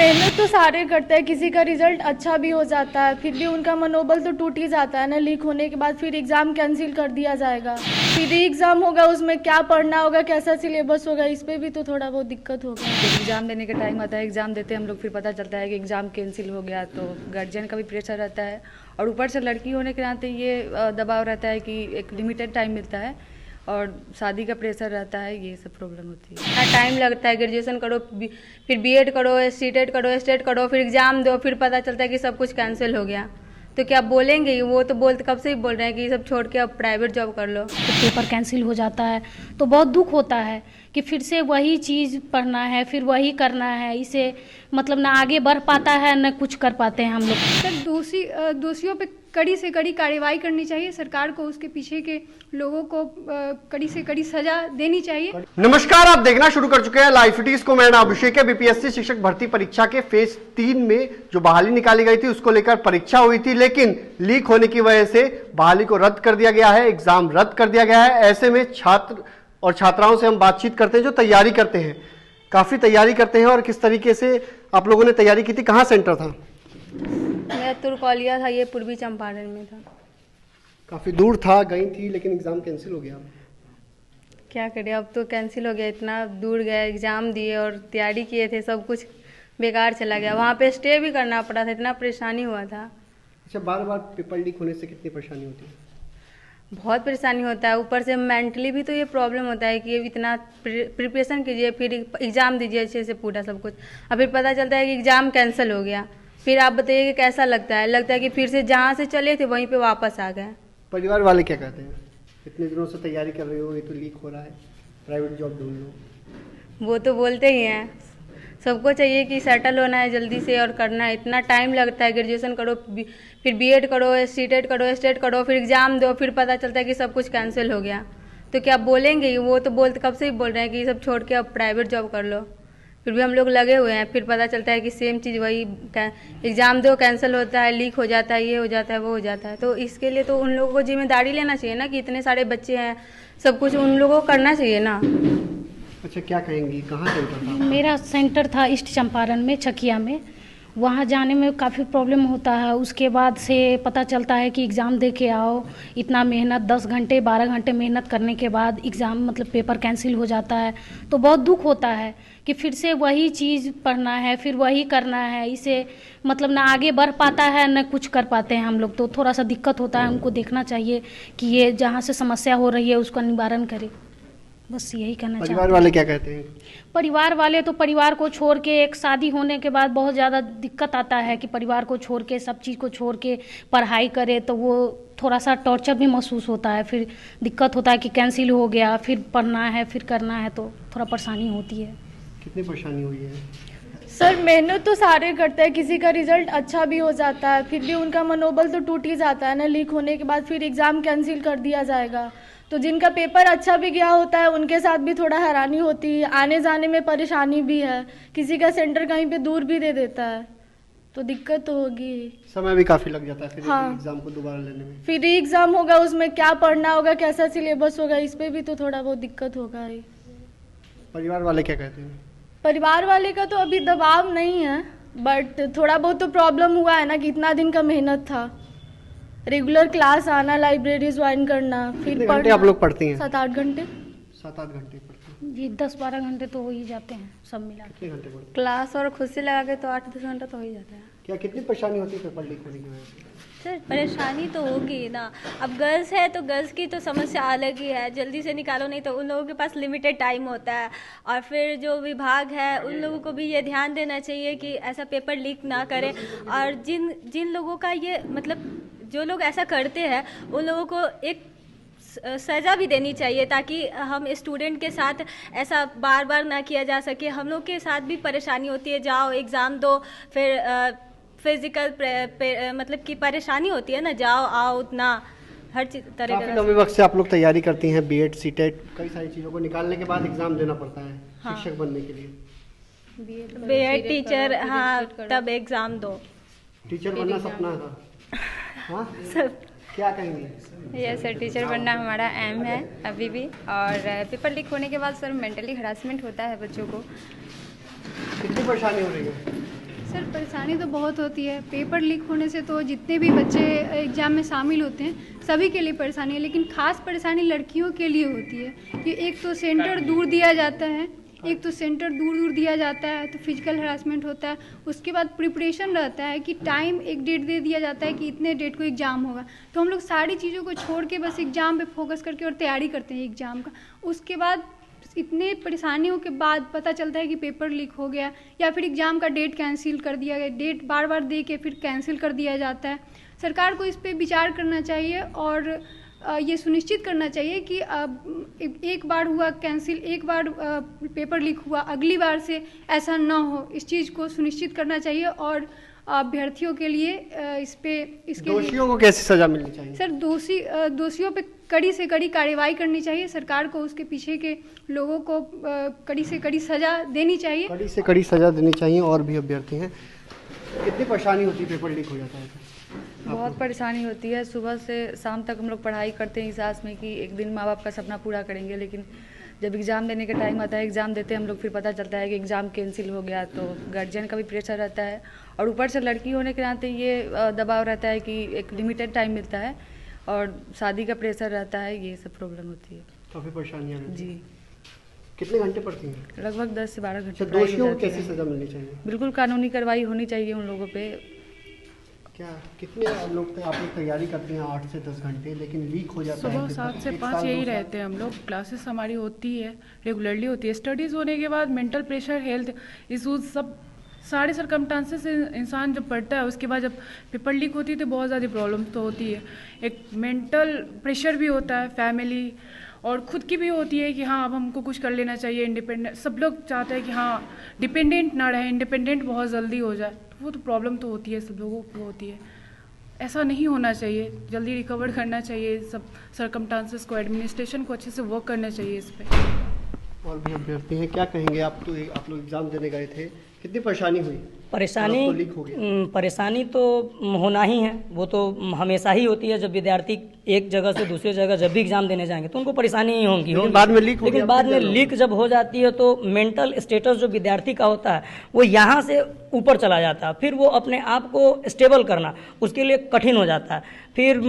मेहनत तो सारे करते हैं, किसी का रिजल्ट अच्छा भी हो जाता है, फिर भी उनका मनोबल तो टूट ही जाता है ना। लीक होने के बाद फिर एग्ज़ाम कैंसिल कर दिया जाएगा, फिर री एग्ज़ाम होगा, उसमें क्या पढ़ना होगा, कैसा सिलेबस होगा, इस पर भी तो थोड़ा बहुत दिक्कत होगा। जब एग्ज़ाम देने का टाइम आता है, एग्ज़ाम देते हैं हम लोग, फिर पता चलता है कि एग्ज़ाम कैंसिल हो गया, तो गार्जियन का भी प्रेशर रहता है। और ऊपर से लड़की होने के नाते ये दबाव रहता है कि एक लिमिटेड टाइम मिलता है और शादी का प्रेशर रहता है, ये सब प्रॉब्लम होती है। इतना टाइम लगता है, ग्रेजुएशन करो, फिर बीएड करो, सीटेट करो, स्टेट करो, फिर एग्ज़ाम दो, फिर पता चलता है कि सब कुछ कैंसिल हो गया। तो क्या बोलेंगे? वो तो बोलते कब से ही बोल रहे हैं कि सब छोड़ के अब प्राइवेट जॉब कर लो। तो पेपर कैंसिल हो जाता है तो बहुत दुख होता है कि फिर से वही चीज़ पढ़ना है, फिर वही करना है। इसे मतलब ना आगे बढ़ पाता है, ना कुछ कर पाते हैं हम लोग। सर दोषियों पे कड़ी से कड़ी कार्रवाई करनी चाहिए, सरकार को उसके पीछे के लोगों को कड़ी से कड़ी सजा देनी चाहिए। नमस्कार, आप देखना शुरू कर चुके हैं लाइव फिटीज को। मेरा नाम अभिषेक है। बीपीएससी शिक्षक भर्ती परीक्षा के फेज 3 में जो बहाली निकाली गई थी, उसको लेकर परीक्षा हुई थी, लेकिन लीक होने की वजह से बहाली को रद्द कर दिया गया है, एग्जाम रद्द कर दिया गया है। ऐसे में छात्र और छात्राओं से हम बातचीत करते हैं जो तैयारी करते हैं, काफी तैयारी करते हैं। और किस तरीके से आप लोगों ने तैयारी की थी, कहाँ सेंटर था? मेरा तुरकौलिया था, ये पूर्वी चंपारण में था। काफी दूर था, गई थी, लेकिन एग्जाम कैंसिल हो गया। क्या करें, अब तो कैंसिल हो गया। इतना दूर गए, एग्ज़ाम दिए और तैयारी किए थे, सब कुछ बेकार चला गया। वहाँ पे स्टे भी करना पड़ा था, इतना परेशानी हुआ था। अच्छा, बार बार पेपर लीक होने से कितनी परेशानी होती है? बहुत परेशानी होता है, ऊपर से मेंटली भी तो ये प्रॉब्लम होता है कि इतना प्रिपरेशन कीजिए, फिर एग्ज़ाम दीजिए अच्छे से पूरा सब कुछ, और फिर पता चलता है कि एग्ज़ाम कैंसिल हो गया। फिर आप बताइए कि कैसा लगता है? लगता है कि फिर से जहाँ से चले थे वहीं पे वापस आ गए। परिवार वाले क्या कहते हैं? इतने दिनों से तैयारी कर रहे हो, ये तो लीक हो रहा है, प्राइवेट जॉब ढूंढ लो। वो तो बोलते ही हैं, सबको चाहिए कि सेटल होना है जल्दी से और करना है। इतना टाइम लगता है, ग्रेजुएशन करो, फिर बीएड करो, सीटेट करो, स्टेट करो, फिर एग्ज़ाम दो, फिर पता चलता है कि सब कुछ कैंसिल हो गया। तो क्या बोलेंगे? वो तो बोलते कब से ही बोल रहे हैं कि सब छोड़ के अब प्राइवेट जॉब कर लो। फिर भी हम लोग लगे हुए हैं, फिर पता चलता है कि सेम चीज़ वही, एग्ज़ाम दो, कैंसिल होता है, लीक हो जाता है, ये हो जाता है, वो हो जाता है। तो इसके लिए तो उन लोगों को जिम्मेदारी लेना चाहिए ना कि इतने सारे बच्चे हैं, सब कुछ उन लोगों को करना चाहिए ना। अच्छा, क्या कहेंगी, कहाँ सेंटर था? मेरा सेंटर था ईस्ट चंपारण में, चकिया में। वहाँ जाने में काफ़ी प्रॉब्लम होता है। उसके बाद से पता चलता है कि एग्ज़ाम दे के आओ, इतना मेहनत 10 घंटे 12 घंटे मेहनत करने के बाद एग्ज़ाम मतलब पेपर कैंसिल हो जाता है तो बहुत दुख होता है कि फिर से वही चीज़ पढ़ना है, फिर वही करना है। इसे मतलब ना आगे बढ़ पाता है, ना कुछ कर पाते हैं हम लोग। तो थोड़ा सा दिक्कत होता है, उनको देखना चाहिए कि ये जहाँ से समस्या हो रही है उसका निवारण करे। बस यही कहना चाहते हैं। परिवार वाले क्या कहते हैं? परिवार वाले तो परिवार को छोड़ के, एक शादी होने के बाद बहुत ज़्यादा दिक्कत आता है कि परिवार को छोड़ के, सब चीज़ को छोड़ के पढ़ाई करे, तो वो थोड़ा सा टॉर्चर भी महसूस होता है। फिर दिक्कत होता है कि कैंसिल हो गया, फिर पढ़ना है, फिर करना है, तो थोड़ा परेशानी होती है। कितनी परेशानी हुई है? सर मेहनत तो सारे करते हैं, किसी का रिजल्ट अच्छा भी हो जाता है, फिर भी उनका मनोबल तो टूट ही जाता है ना। लीक होने के बाद फिर एग्ज़ाम कैंसिल कर दिया जाएगा, तो जिनका पेपर अच्छा भी गया होता है उनके साथ भी थोड़ा हैरानी होती है, आने जाने में परेशानी भी है, किसी का सेंटर कहीं पे दूर भी दे देता है, तो दिक्कत तो होगी। समय भी काफी लग जाता है फिर हाँ। एग्जाम को दोबारा लेने में। फिर री एग्ज़ाम होगा, उसमें क्या पढ़ना होगा, कैसा सिलेबस होगा, इस पर भी तो थोड़ा बहुत दिक्कत होगा ही। परिवार वाले क्या कहते हैं? परिवार वाले का तो अभी दबाव नहीं है, बट थोड़ा बहुत तो प्रॉब्लम हुआ है ना कि इतना दिन का मेहनत था, रेगुलर क्लास आना, लाइब्रेरी ज्वाइन करना, फिर कितने घंटे आप लोग पढ़ती हैं? 7-8 घंटे। 7-8 घंटे पढ़ते हैं। जी 10-12 घंटे तो हो ही जाते हैं सब मिला के। कितने घंटे पढ़ते हैं? क्लास और खुद से लगा के तो 8-10 घंटा तो हो ही जाता है। क्या कितनी परेशानी होती है पेपर लीक होने की वजह से? सर परेशानी तो होगी ना। अब गर्ल्स है तो गर्ल्स की तो समस्या अलग ही है, जल्दी से निकालो, नहीं तो उन लोगों के पास लिमिटेड टाइम होता है। और फिर जो विभाग है उन लोगों को भी ये ध्यान देना चाहिए कि ऐसा पेपर लीक ना करें। और जिन लोगों का ये मतलब जो लोग ऐसा करते हैं उन लोगों को एक सज़ा भी देनी चाहिए, ताकि हम स्टूडेंट के साथ ऐसा बार बार ना किया जा सके। हम लोग के साथ भी परेशानी होती है, जाओ एग्ज़ाम दो, फिर फिजिकल मतलब कि परेशानी होती है ना, जाओ आओ, उतना हर चीज़ तरह काफी लंबे वक्त से आप लोग तैयारी करती हैं, बीएड सीटेट, कई सारी चीज़ों को निकालने के बाद एग्जाम देना पड़ता है। हाँ। शिक्षक बनने के लिए बीएड टीचर, हाँ तब एग्ज़ाम दो। टीचर बनना सपना था? हाँ, सब क्या कहेंगे? यस सर, टीचर बनना हमारा एम है अभी भी। और पेपर लीक होने के बाद सर मेंटली हरासमेंट होता है बच्चों को। कितनी परेशानी हो रही है? सर परेशानी तो बहुत होती है। पेपर लीक होने से तो जितने भी बच्चे एग्ज़ाम में शामिल होते हैं सभी के लिए परेशानी है, लेकिन ख़ास परेशानी लड़कियों के लिए होती है कि एक तो सेंटर दूर दिया जाता है, दिया जाता है तो फिजिकल हरासमेंट होता है। उसके बाद प्रिपरेशन रहता है कि टाइम एक डेट दे दिया जाता है कि इतने डेट को एग्ज़ाम होगा, तो हम लोग सारी चीज़ों को छोड़ के बस एग्ज़ाम पे फोकस करके और तैयारी करते हैं एग्ज़ाम का। उसके बाद इतने परेशानियों के बाद पता चलता है कि पेपर लीक हो गया या फिर एग्ज़ाम का डेट कैंसिल कर दिया गया, डेट बार बार दे के फिर कैंसिल कर दिया जाता है। सरकार को इस पे विचार करना चाहिए और ये सुनिश्चित करना चाहिए कि एक बार हुआ कैंसिल, एक बार पेपर लीक हुआ, अगली बार से ऐसा ना हो, इस चीज़ को सुनिश्चित करना चाहिए। और अभ्यर्थियों के लिए इसके दोषियों को कैसी सज़ा मिलनी चाहिए? सर दोषियों पे कड़ी से कड़ी कार्रवाई करनी चाहिए। सरकार को उसके पीछे के लोगों को कड़ी से कड़ी सज़ा देनी चाहिए। कड़ी से कड़ी सज़ा देनी चाहिए। और भी अभ्यर्थी हैं, कितनी परेशानी होती है पेपर लीक हो जाता है? बहुत परेशानी होती है। सुबह से शाम तक हम लोग पढ़ाई करते हैं इस आस में कि एक दिन माँ बाप का सपना पूरा करेंगे, लेकिन जब एग्ज़ाम देने का टाइम आता है, एग्ज़ाम देते हैं हम लोग, फिर पता चलता है कि एग्ज़ाम कैंसिल हो गया। तो गार्जियन का भी प्रेशर रहता है और ऊपर से लड़की होने के नाते ये दबाव रहता है कि एक लिमिटेड टाइम मिलता है और शादी का प्रेशर रहता है, ये सब प्रॉब्लम होती है। काफ़ी परेशानियाँ जी। कितने घंटे पढ़ती हैं? लगभग 10 से 12 घंटे। दोषियों को कैसी सज़ा मिलनी चाहिए? बिल्कुल कानूनी कार्रवाई होनी चाहिए उन लोगों पे। क्या कितने लोग आप लोग तैयारी करते हैं 8 से 10 घंटे, लेकिन लीक हो जाता है? सुबह 7 से 5 यही रहते हैं हम लोग। क्लासेस हमारी होती है, रेगुलरली होती है। स्टडीज़ होने के बाद मेंटल प्रेशर, हेल्थ इशूज़, सब सारे सरकमस्टांसेस से इंसान जब पढ़ता है, उसके बाद जब पेपर लीक होती है तो बहुत ज़्यादा प्रॉब्लम तो होती है। एक मेंटल प्रेशर भी होता है, फैमिली और खुद की भी होती है कि हाँ अब हमको कुछ कर लेना चाहिए, इंडिपेंडेंट। सब लोग चाहते हैं कि हाँ डिपेंडेंट ना रहे, इंडिपेंडेंट बहुत जल्दी हो जाए। वो तो प्रॉब्लम तो होती है, सब लोगों को होती है। ऐसा नहीं होना चाहिए, जल्दी रिकवर करना चाहिए सब सरकमस्टांसेस को, एडमिनिस्ट्रेशन को अच्छे से वर्क करना चाहिए इस पर। और भी अभ्यर्थी हैं, क्या कहेंगे आप? तो आप लोग एग्ज़ाम देने गए थे, कितनी परेशानी हुई? परेशानी तो लीक हो गया। परेशानी तो होना ही है, वो तो हमेशा ही होती है। जब विद्यार्थी एक जगह से दूसरी जगह जब भी एग्जाम देने जाएंगे तो उनको परेशानी ही होगी। लेकिन बाद में लीक हो गया। लेकिन बाद में लीक जब हो जाती है तो मेंटल स्टेटस जो विद्यार्थी का होता है वो यहाँ से ऊपर चला जाता है, फिर वो अपने आप को स्टेबल करना उसके लिए कठिन हो जाता है। फिर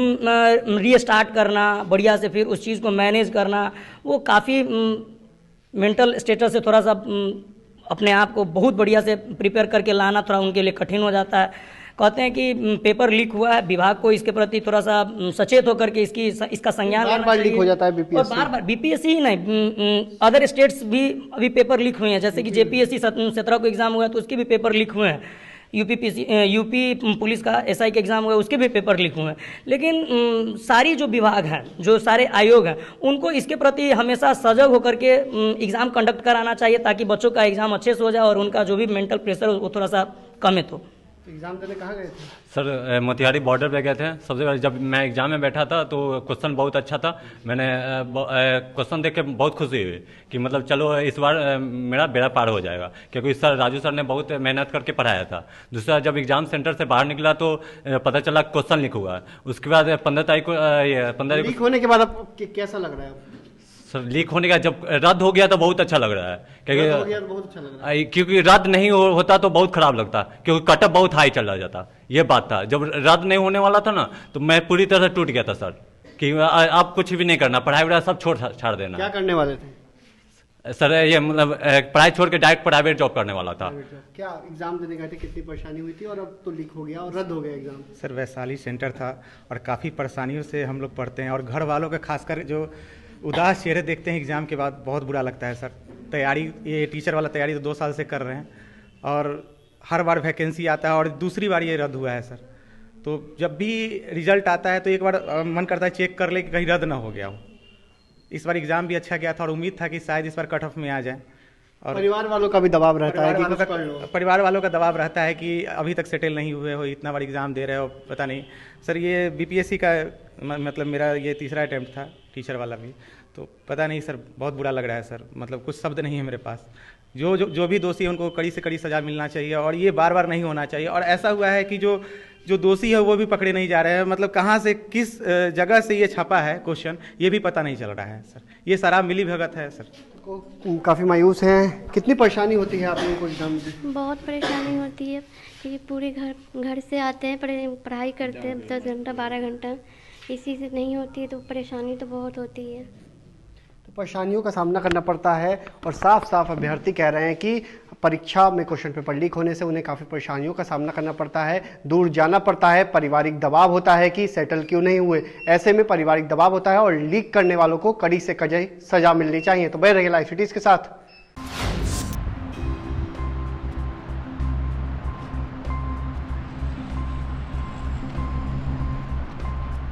रीस्टार्ट करना बढ़िया से, फिर उस चीज़ को मैनेज करना, वो काफ़ी मेंटल स्टेटस से थोड़ा सा अपने आप को बहुत बढ़िया से प्रिपेयर करके लाना थोड़ा उनके लिए कठिन हो जाता है। कहते हैं कि पेपर लीक हुआ है, विभाग को इसके प्रति थोड़ा सा सचेत होकर के इसका संज्ञान लेना बार लीक हो जाता है बीपीएससी। और बार बीपीएससी ही नहीं, अदर स्टेट्स भी अभी पेपर लीक हुए हैं। जैसे कि जेपीएससी 17 को एग्जाम हुआ तो उसके भी पेपर लीक हुए हैं। यूपी पुलिस का एसआई के एग्ज़ाम हुआ उसके भी पेपर लीक हुए हैं। लेकिन सारी जो विभाग हैं, जो सारे आयोग हैं, उनको इसके प्रति हमेशा सजग होकर के एग्ज़ाम कंडक्ट कराना चाहिए ताकि बच्चों का एग्ज़ाम अच्छे से हो जाए और उनका जो भी मेंटल प्रेशर वो थोड़ा सा कम है। तो एग्जाम देने कहाँ गए थे? सर मोतिहारी बॉर्डर पे गए थे। सबसे पहले जब मैं एग्जाम में बैठा था तो क्वेश्चन बहुत अच्छा था। मैंने क्वेश्चन देख के बहुत खुशी हुई कि मतलब चलो इस बार मेरा बेड़ा पार हो जाएगा, क्योंकि सर राजू सर ने बहुत मेहनत करके पढ़ाया था। दूसरा, जब एग्जाम सेंटर से बाहर निकला तो पता चला क्वेश्चन लीक हुआ। उसके बाद 15 तारीख को लीक होने के बाद आपको कैसा लग रहा है? सर लीक होने का जब रद्द हो गया तो बहुत अच्छा लग रहा है, क्योंकि रद्द नहीं होता तो बहुत खराब लगता, क्योंकि कटअप बहुत हाई चला जाता। ये बात था, जब रद्द नहीं होने वाला था ना तो मैं पूरी तरह से टूट गया था सर कि आप कुछ भी नहीं करना, पढ़ाई वढ़ाई सब छाड़ देना। क्या करने वाले थे सर? ये मतलब पढ़ाई छोड़ के डायरेक्ट प्राइवेट जॉब करने वाला था। क्या एग्जाम देने गए थे, कितनी परेशानी हुई थी और अब तो लीक हो गया और रद्द हो गया एग्जाम? सर वैशाली सेंटर था और काफ़ी परेशानियों से हम लोग पढ़ते हैं और घर वालों के खासकर जो उदास चेहरे देखते हैं एग्ज़ाम के बाद बहुत बुरा लगता है सर। तैयारी, ये टीचर वाला तैयारी तो 2 साल से कर रहे हैं और हर बार वैकेंसी आता है और दूसरी बार ये रद्द हुआ है सर। तो जब भी रिजल्ट आता है तो एक बार मन करता है चेक कर ले कि कहीं रद्द ना हो गया हो। इस बार एग्ज़ाम भी अच्छा गया था और उम्मीद था कि शायद इस बार कट ऑफ में आ जाए। और परिवार वालों का भी दबाव रहता है कि परिवार वालों का दबाव रहता है कि अभी तक सेटल नहीं हुए हो, इतना बार एग्ज़ाम दे रहे हो, पता नहीं। सर ये बीपीएससी का मतलब मेरा ये तीसरा अटैम्प्ट था, टीचर वाला भी, तो पता नहीं सर, बहुत बुरा लग रहा है सर। मतलब कुछ शब्द नहीं है मेरे पास। जो भी दोषी है उनको कड़ी से कड़ी सज़ा मिलना चाहिए और ये बार बार नहीं होना चाहिए। और ऐसा हुआ है कि जो जो दोषी है वो भी पकड़े नहीं जा रहे हैं। मतलब कहाँ से किस जगह से ये छपा है क्वेश्चन, ये भी पता नहीं चल रहा है सर। ये सारा मिली भगत है सर। काफ़ी मायूस हैं। कितनी परेशानी होती है आप लोगों को एग्जाम में? बहुत परेशानी होती है क्योंकि पूरे घर से आते हैं, पढ़ाई करते हैं 10 घंटा 12 घंटा, इसी से नहीं होती है तो परेशानी तो बहुत होती है। तो परेशानियों का सामना करना पड़ता है और साफ साफ अभ्यर्थी कह रहे हैं कि परीक्षा में क्वेश्चन पेपर लीक होने से उन्हें काफ़ी परेशानियों का सामना करना पड़ता है, दूर जाना पड़ता है, पारिवारिक दबाव होता है कि सेटल क्यों नहीं हुए। ऐसे में पारिवारिक दबाव होता है और लीक करने वालों को कड़ी से कड़ी सजा मिलनी चाहिए। तो बने रहिए लाइव सिटीज के साथ।